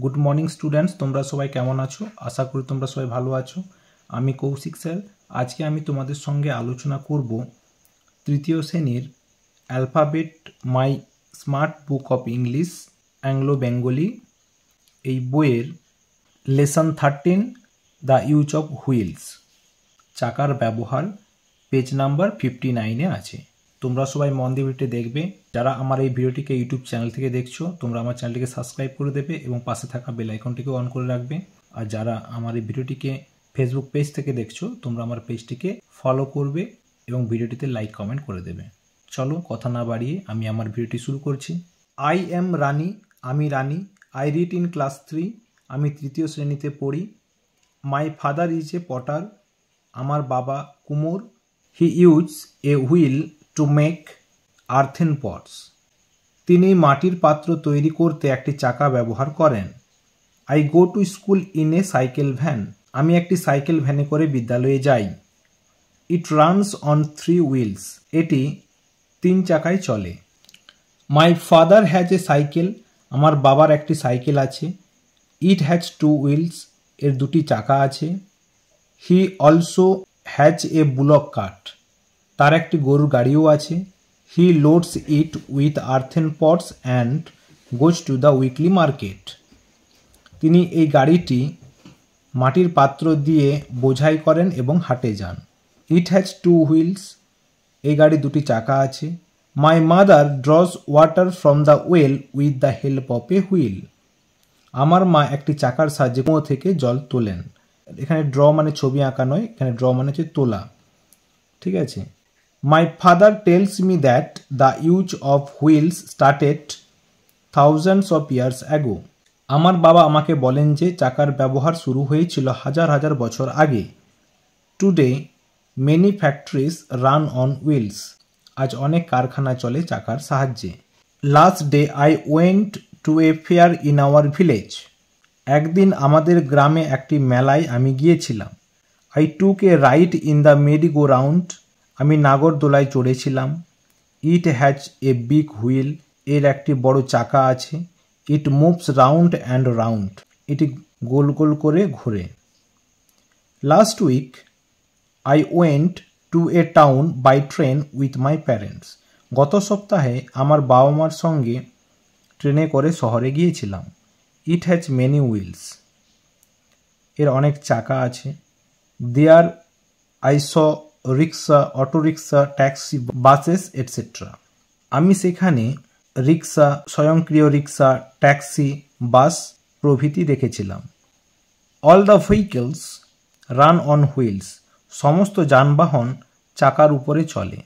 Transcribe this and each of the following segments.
Good morning students, তোমরা সবাই কেমন আছো? আশা করি তোমরা সবাই ভালো আছো। আমি কৌশিক স্যার। আজকে আমি তোমাদের সঙ্গে আলোচনা করব তৃতীয় শ্রেণীর alphabet my smart book of English Anglo Bengali এই বইয়ের lesson 13 the use of wheels, চাকার ব্যবহার, পেজ নাম্বার 59-এ আছে। তোমরা সবাই মন দিয়ে ভিডিওটি দেখবে। যারা আমার এই ভিডিওটিকে ইউটিউব চ্যানেল থেকে দেখছো, তোমরা আমার চ্যানেলটিকে সাবস্ক্রাইব করে দেবে এবং পাশে থাকা বেল আইকনটিকে অন করে রাখবে। আর যারা আমার এই ভিডিওটিকে ফেসবুক পেজ থেকে দেখছো, তোমরা আমার পেজটিকে ফলো করবে এবং ভিডিওটিতে লাইক কমেন্ট করে দেবে। চলো কথা না বাড়িয়ে আমি আমার ভিডিওটি শুরু করছি। আই এম রানী, আমি রানী। আই রিড ইন ক্লাস 3, আমি তৃতীয় শ্রেণীতে পড়ি। My father is a Potter, আমার বাবা কুমোর। He use a wheel to make earthen pots, তিনি মাটির পাত্র তৈরি করতে একটি চাকা ব্যবহার করেন। I go to school in a cycle van, আমি একটি সাইকেল ভ্যানে করে বিদ্যালয়ে যাই। ইট রানস অন 3 হুইলস, এটি 3 চাকায় চলে। My father has A cycle, আমার বাবার একটি সাইকেল আছে। ইট হ্যাজ 2 হুইলস, এর 2টি চাকা আছে। He also has a bullock cart, তার একটি গরুর গাড়িও আছে। He loads it with earthen pots and goes to the weekly market, তিনি এই গাড়িটি মাটির পাত্র দিয়ে বোঝাই করেন এবং হাটে যান। ইট হ্যাজ 2 হুইলস, এই গাড়ি 2টি চাকা আছে। My mother draws water from the well with the help of A wheel, আমার মা একটি চাকার সাহায্যে কুয়ো থেকে জল তোলেন। এখানে ড্র মানে ছবি আঁকা নয়, এখানে ড্র মানে হচ্ছে তোলা। ঠিক আছে। My father tells me that the use of wheels started thousands of years ago, আমার বাবা আমাকে বলেন যে চাকার ব্যবহার শুরু হয়েছিল হাজার হাজার বছর আগে। Today many factories run on wheels, আজ অনেক কারখানা চলে চাকার সাহায্যে। Last day I went to a fair in our village, একদিন আমাদের গ্রামে একটি মেলায় আমি গিয়েছিলাম। I took a ride in the merry go round, আমি নাগরদোলায় চড়েছিলাম। It has a big wheel, এর একটি বড় চাকা আছে। It moves round and round, এটি গোল গোল করে ঘোরে। Last week I went to a town by train with my parents, গত সপ্তাহে আমার বাবা মার সঙ্গে ট্রেনে করে শহরে গিয়েছিলাম। ইট হ্যাজ মেনি হুইলস, এর অনেক চাকা আছে। There I saw rickshaw, auto rickshaw, taxi, buses etcetera, আমি সেখানে রিক্সা, স্বয়ংক্রিয় রিক্সা, ট্যাক্সি, বাস প্রভৃতি দেখেছিলাম। All the vehicles run on wheels, সমস্ত যানবাহন চাকার উপরে চলে।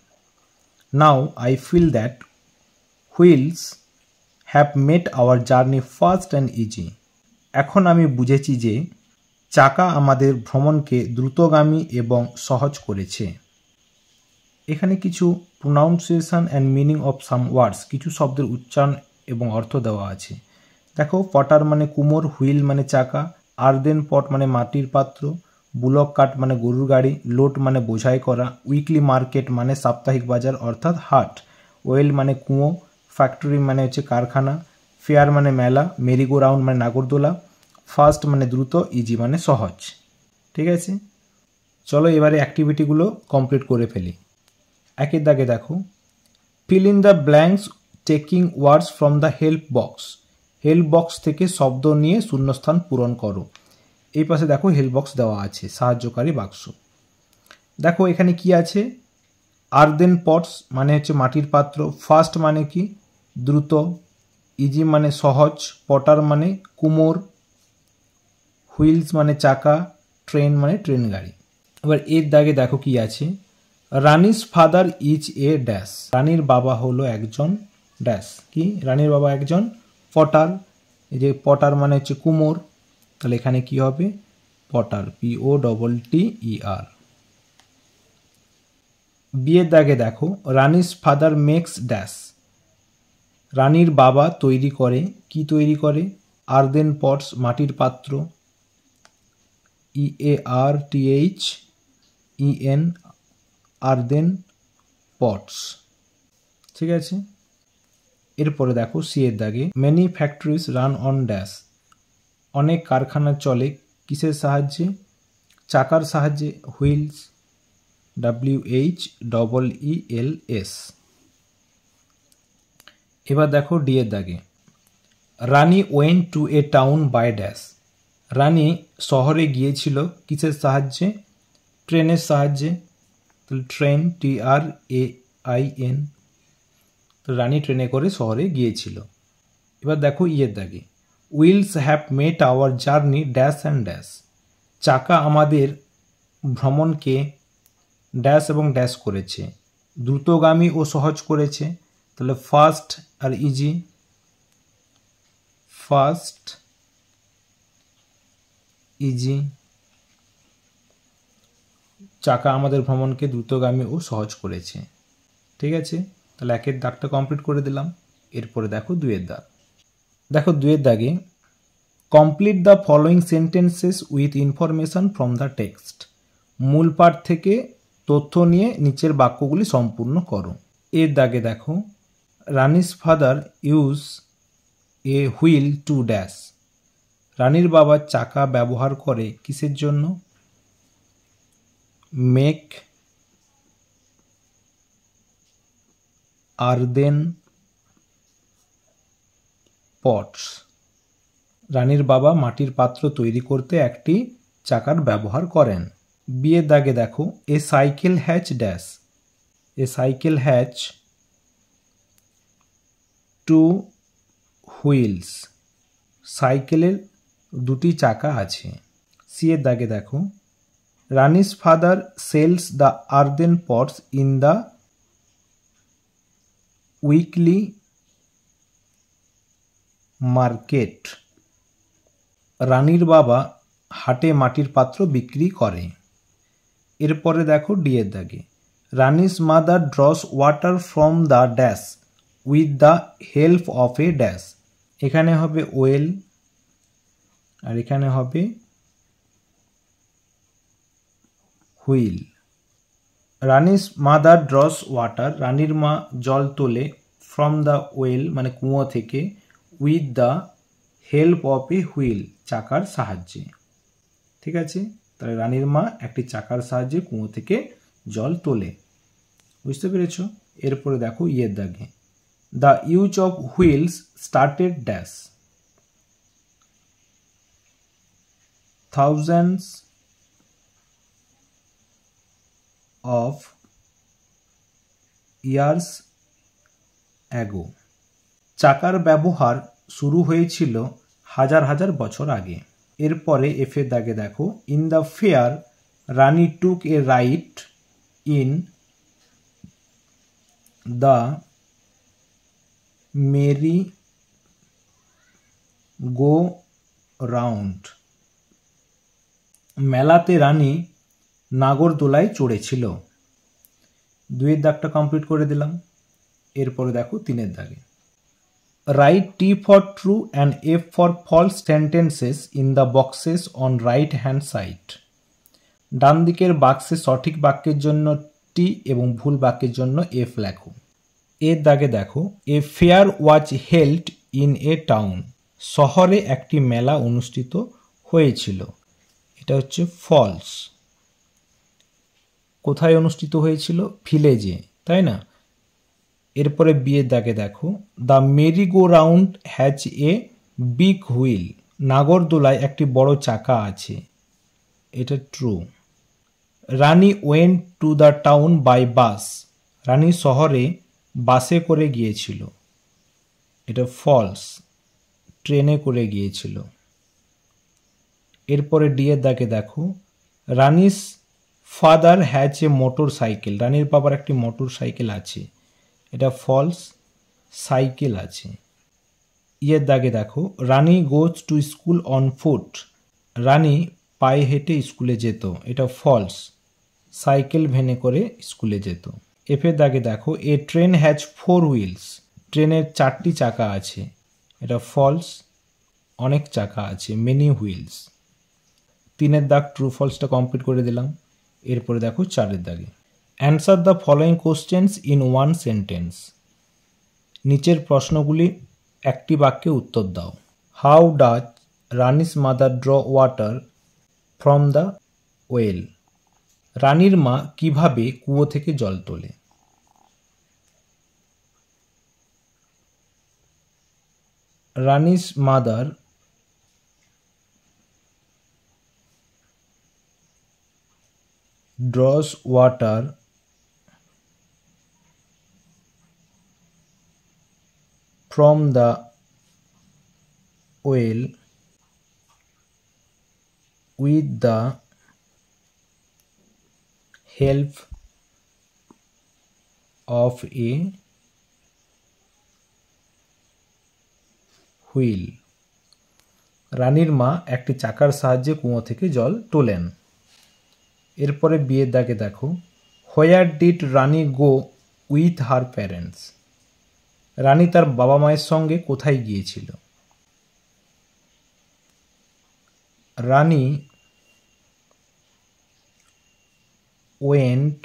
Now I feel that wheels have made our journey fast and easy, এখন আমি বুঝেছি যে চাকা আমাদের ভ্রমণকে দ্রুতগামী এবং সহজ করেছে। এখানে কিছু pronunciation and meaning of some words, কিছু শব্দের উচ্চারণ এবং অর্থ দেওয়া আছে। দেখো, পটার মানে কুমোর, হুইল মানে চাকা, আর্দেন পট মানে মাটির পাত্র, বুলক কাট মানে গরুর গাড়ি, লোড মানে বোঝাই করা, উইকলি মার্কেট মানে সাপ্তাহিক বাজার অর্থাৎ হাট, ওয়েল মানে কুয়ো, ফ্যাক্টরি মানে হচ্ছে কারখানা, ফেয়ার মানে মেলা, মেরিগো রাউন্ড মানে নাগরদোলা, ফাস্ট মানে দ্রুত, ইজি মানে সহজ। ঠিক আছে, চলো এবারে অ্যাক্টিভিটিগুলো কমপ্লিট করে ফেলি। একের দাগে দেখো, fill in the blanks taking words from the help box, help box থেকে শব্দ নিয়ে শূন্যস্থান পূরণ করো। এই পাশে দেখো হেল্প বক্স দেওয়া আছে, সাহায্যকারী বাক্স। দেখো এখানে কি আছে, আর্দেন পটস মানে হচ্ছে মাটির পাত্র, ফাস্ট মানে কি দ্রুত, ইজি মানে সহজ, পটার মানে কুমোর, হুইলস মানে চাকা, ট্রেন মানে ট্রেন গাড়ি। এবার এর দাগে দেখো কি আছে, রানিস ফাদার ইজ এ ড্যাশ, রানীর বাবা হলো একজন ড্যাশ, কি রানীর বাবা একজন পটার, এই যে পটার মানে হচ্ছে কুমোর, তাহলে এখানে কি হবে পটার, POTTER। বিয়ের দাগে দেখো, রানিস ফাদার মেক্স ড্যাশ, রানীর বাবা তৈরি করে, কি তৈরি করে আর্দেন পটস মাটির পাত্র, EARTHEN আর্দেন পটস। ঠিক আছে, এরপরে দেখো সি এর দাগে, many factories run on dash, অনেক কারখানা চলে কিসের সাহায্যে? চাকার সাহায্যে, হুইলস, WHEELS। এবার দেখো ডি এর দাগে, Rani went to a town by dash. Rani শহরে গিয়েছিল কিসের সাহায্যে? ট্রেনের সাহায্যে, তাহলে ট্রেন, TRAIN। তো রানী ট্রেনে করে শহরে গিয়েছিল। এবার দেখো ইয়ের দাগে, wheels have made our journey dash and dash. চাকা আমাদের ভ্রমণকে ড্যাশ এবং ড্যাশ করেছে, দ্রুতগামী ও সহজ করেছে। তাহলে ফাস্ট আর ইজি, ফাস্ট ইজি। চাকা আমাদের ভ্রমণকে দ্রুতগামী ও সহজ করেছে। ঠিক আছে, তাহলে একের দাগটা কমপ্লিট করে দিলাম। এরপরে দেখো দুইয়ের দাগ। দেখো দুইয়ের দাগে, complete the following sentences with information from the text. মূল পাঠ থেকে তথ্য নিয়ে নিচের বাক্যগুলি সম্পূর্ণ করো। এর দাগে দেখো, Rani's father use a wheel to dash. রানীর বাবা চাকা ব্যবহার করে কিসের জন্য? Make earthen pots. রানীর বাবা মাটির পাত্র তৈরি করতে একটি চাকার ব্যবহার করেন। বিয়ের দাগে দেখো, a cycle has dash. A cycle has two wheels. সাইকেলের দুটি চাকা আছে। সি এর দাগে দেখো, Rani's father sells the earthen pots in the weekly market. রানীর বাবা হাটে মাটির পাত্র বিক্রি করে। এরপরে দেখো ডি এর দাগে, Rani's mother draws water from the dash with the help of a dash. এখানে হবে ওয়েল আর এখানে হবে wheel. Rani's mother draws water, রানীর মা জল তোলে, ফ্রম দ্য ওয়েল মানে কুয়ো থেকে, with the help of A wheel চাকার সাহায্যে। ঠিক আছে, তাহলে রানীর মা একটি চাকার সাহায্যে কুয়ো থেকে জল তোলে। বুঝতে পেরেছ? এরপরে দেখো ইয়ের দাগে, the use of wheels started dash. Thousands of years ago. চাকার ব্যবহার শুরু হয়েছিল হাজার হাজার বছর আগে। এরপরে এফের দাগে দেখো, in the fair Rani took A right in the merry go round. মেলাতে রানী নাগরদোলায় চড়েছিল। দুইয়ের দাগটা কমপ্লিট করে দিলাম। এরপরে দেখো তিনের দাগে, right T for true and F for false sentences in the boxes on right hand side. ডান দিকের বাক্সে সঠিক বাক্যের জন্য T এবং ভুল বাক্যের জন্য F লেখো। এর দাগে দেখো, a fair was held in a town. শহরে একটি মেলা অনুষ্ঠিত হয়েছিল। এটা হচ্ছে ফলস। কোথায় অনুষ্ঠিত হয়েছিল? ভিলেজে, তাই না? এরপরে বিয়ের দাগে দেখো, the merry go round has a big wheel. নাগরদোলায় একটি বড় চাকা আছে। এটা true. Rani went to the town by bus. Rani শহরে বাসে করে গিয়েছিল। এটা ফলস, ট্রেনে করে গিয়েছিল। এরপরে ডি এর দাগে দেখো, Rani's father has a motorcycle. রানীর বাবার একটি মোটর সাইকেল আছে। এটা ফলস, সাইকেল আছে। ইয়ের দাগে দেখো, Rani goes to school on foot. Rani পায়ে হেঁটে স্কুলে যেত। এটা ফলস, সাইকেল ভ্যানে করে স্কুলে যেত। এফের দাগে দেখো, এ ট্রেন হ্যাজ 4 হুইলস। ট্রেনের 4টি চাকা আছে। এটা ফলস, অনেক চাকা আছে, মেনি হুইলস। তিনের দাগ ট্রু ফলসটা কমপ্লিট করে দিলাম। এরপরে দেখো চারের দাগে, answer the following questions in one sentence. নিচের প্রশ্নগুলি একটি বাক্যে উত্তর দাও। How does রানিস mother draw water from the well? রানীর মা কিভাবে কুয়ো থেকে জল তোলে? রানিস mother draws water from the well with the help of a wheel. রানীর মা একটি চাকার সাহায্যে কুয়ো থেকে জল তোলেন। এরপরে বিয়ের দাগে দেখো, where did Rani go with her parents? Rani তার বাবা মায়ের সঙ্গে কোথায় গিয়েছিল? Rani went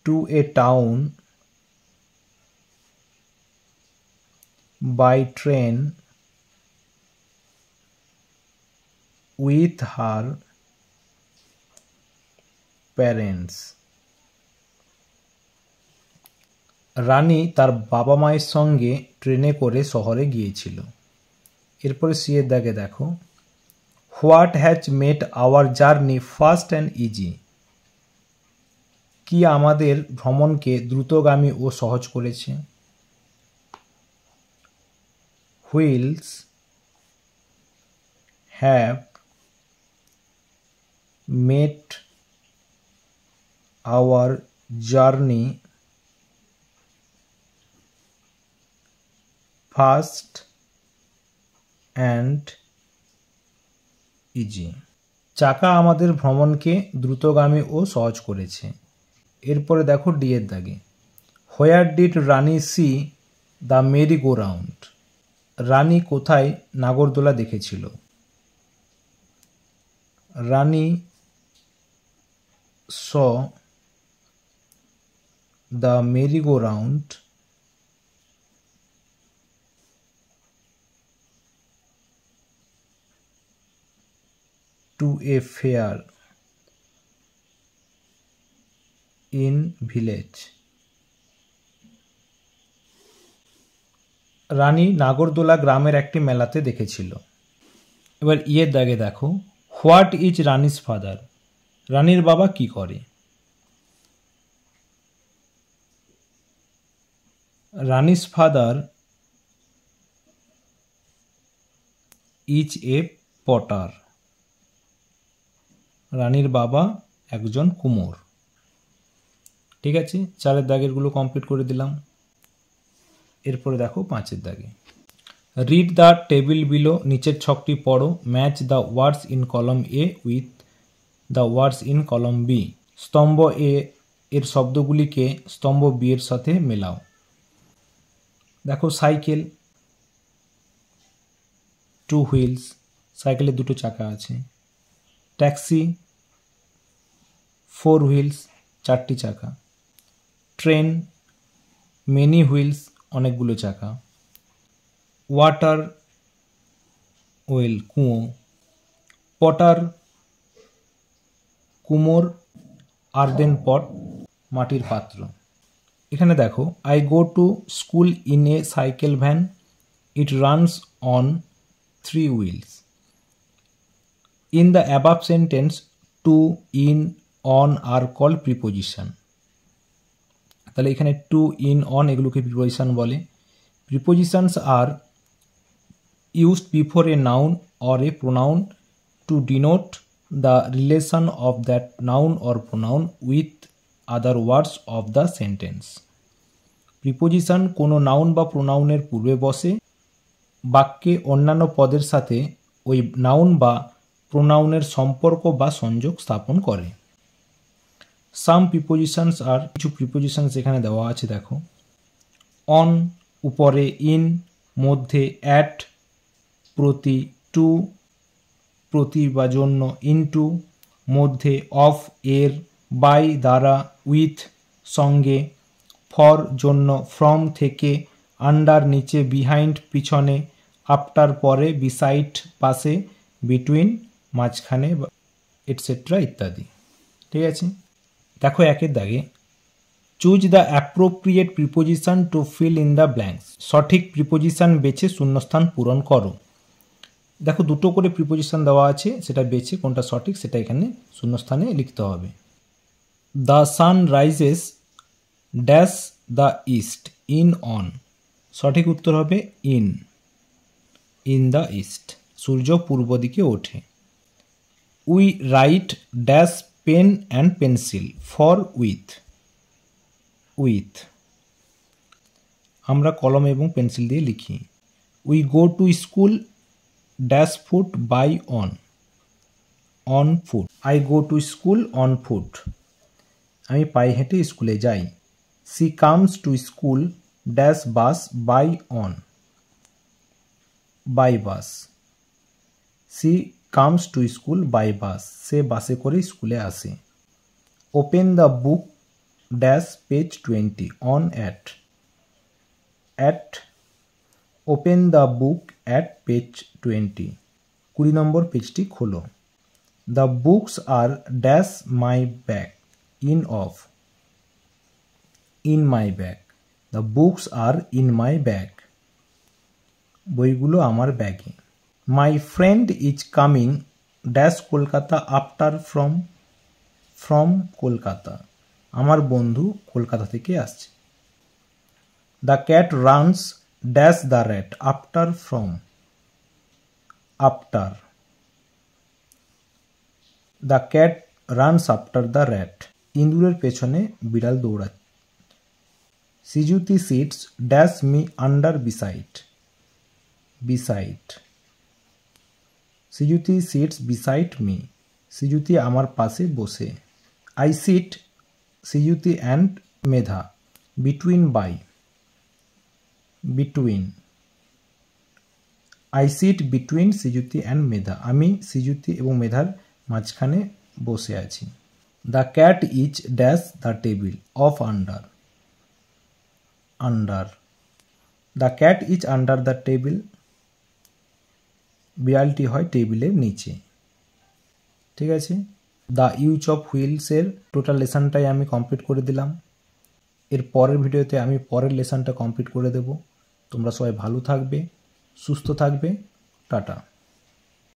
to a town by train with her parents. Rani তার বাবা মায়ের সঙ্গে ট্রেনে করে শহরে গিয়েছিল। এরপরে সি এর দাগে দেখো, what has made our journey fast and easy? কি আমাদের ভ্রমণকে দ্রুতগামী ও সহজ করেছে? Wheels have made our journey fast and easy. চাকা আমাদের ভ্রমণকে দ্রুতগামী ও সহজ করেছে। এরপরে দেখো ডি এর দাগে, where did Rani see the merry go round? Rani কোথায় নাগরদোলা দেখেছিল? Rani saw the merry go round to a fair in village. Rani নাগরদোলা গ্রামের একটি মেলাতে দেখেছিল। এবার ইয়ের দাগে দেখো, হোয়াট ইজ রানিস ফাদার? রানীর বাবা কি করে? রানিস ফাদার ইজ এ পটার। রানীর বাবা একজন কুমোর। ঠিক আছে, 4 দাগেরগুলো কমপ্লিট করে দিলাম। এরপরে দেখো 5 দাগে, রিড দ্য টেবিল বিলো, নিচের ছকটি পড়ো, match the words in column A with the words in column B. স্তম্ভ এ এর শব্দগুলিকে স্তম্ভ বি এর সাথে মেলাও। দেখো সাইকেল, 2 হুইলস, সাইকেলের 2টো চাকা আছে। ট্যাক্সি, 4 হুইলস, 4টি চাকা। ট্রেন, মেনি হুইলস, অনেকগুলো চাকা। ওয়াটার ওয়েল, কুয়ো। পটার, কুমোর। আর্দেন পট, মাটির পাত্র। এখানে দেখো, I go to school in a cycle van, it runs on 3 wheels. In the above sentence to, in, on are call preposition. তাহলে এখানে টু, ইন, অন এগুলোকে প্রিপোজিশন বলে। Prepositions are used before a noun or a pronoun to denote the relation of that noun or pronoun with other words of the sentence. Preposition কোনো noun বা প্রোনাউনের পূর্বে বসে, বাক্যে অন্যান্য পদের সাথে ওই নাউন বা প্রোনাউনের সম্পর্ক বা সংযোগ স্থাপন করে। সাম প্রিপোজিশনস আর, কিছু প্রিপোজিশনস এখানে দেওয়া আছে দেখো, অন উপরে, ইন মধ্যে, অ্যাট প্রতি, টু প্রতি বা জন্য, ইনটু মধ্যে, অফ এর, বাই দ্বারা, উইথ সঙ্গে, ফর জন্য, ফ্রম থেকে, আন্ডার নিচে, বিহাইন্ড পিছনে, আফটার পরে, বিসাইড পাশে, বিটুইন মাঝখানে, এটসেট্রা ইত্যাদি। ঠিক আছে, দেখো একের দাগে choose the appropriate preposition two fill in the blanks. সঠিক প্রিপোজিশন বেছে শূন্যস্থান পূরণ করো। দেখো দুটো করে প্রিপোজিশন দেওয়া আছে, সেটা বেছে কোনটা সঠিক সেটা এখানে শূন্যস্থানে লিখতে হবে। The sun rises dash the east in on. সঠিক উত্তর হবে ইন, ইন দ্য ইস্ট। সূর্য পূর্ব দিকে ওঠে। We write dash pen and pencil for with, with. আমরা কলম এবং পেন্সিল দিয়ে লিখি। We go to school dash foot by on, on foot. I go to school on foot. আমি পায়ে হেঁটে স্কুলে যাই। She comes to school dash bus by on, by bus. C comes to school by bus. সে বাসে করে স্কুলে আসে। Open the book dash page 20 on at, at. Open the book at page 20, 20 number পেজটি খোলো। The books are dash my bag in of, in my bag. The books are in my bag. বইগুলো আমার ব্যাগে। My friend is coming dash Kolkata after from, from Kolkata. আমার বন্ধু কলকাতা থেকে আসছে। The cat runs dash the rat after from, after. The cat runs after the rat. ইঁদুরের পেছনে বিড়াল দৌড়াচ্ছে। Sijuti sits dash me under beside, beside. Sijuti sits beside me. Sijuti আমার পাশে বসে। I sit Sijuti and Medha between by, between. I sit between Sijuti and Medha. আমি সিজুতি এবং মেধার মাঝখানে বসে আছি। The cat is dash the table of under, under. The cat is under the table. বিড়ালটি হয় টেবিলের নিচে। ঠিক আছে, দ্য ইউজ অফ হুইলসের টোটাল লেসনটাই আমি কমপ্লিট করে দিলাম। এর পরের ভিডিওতে আমি পরের লেসনটা কমপ্লিট করে দেব। তোমরা সবাই ভালো থাকবে, সুস্থ থাকবে। টাটা।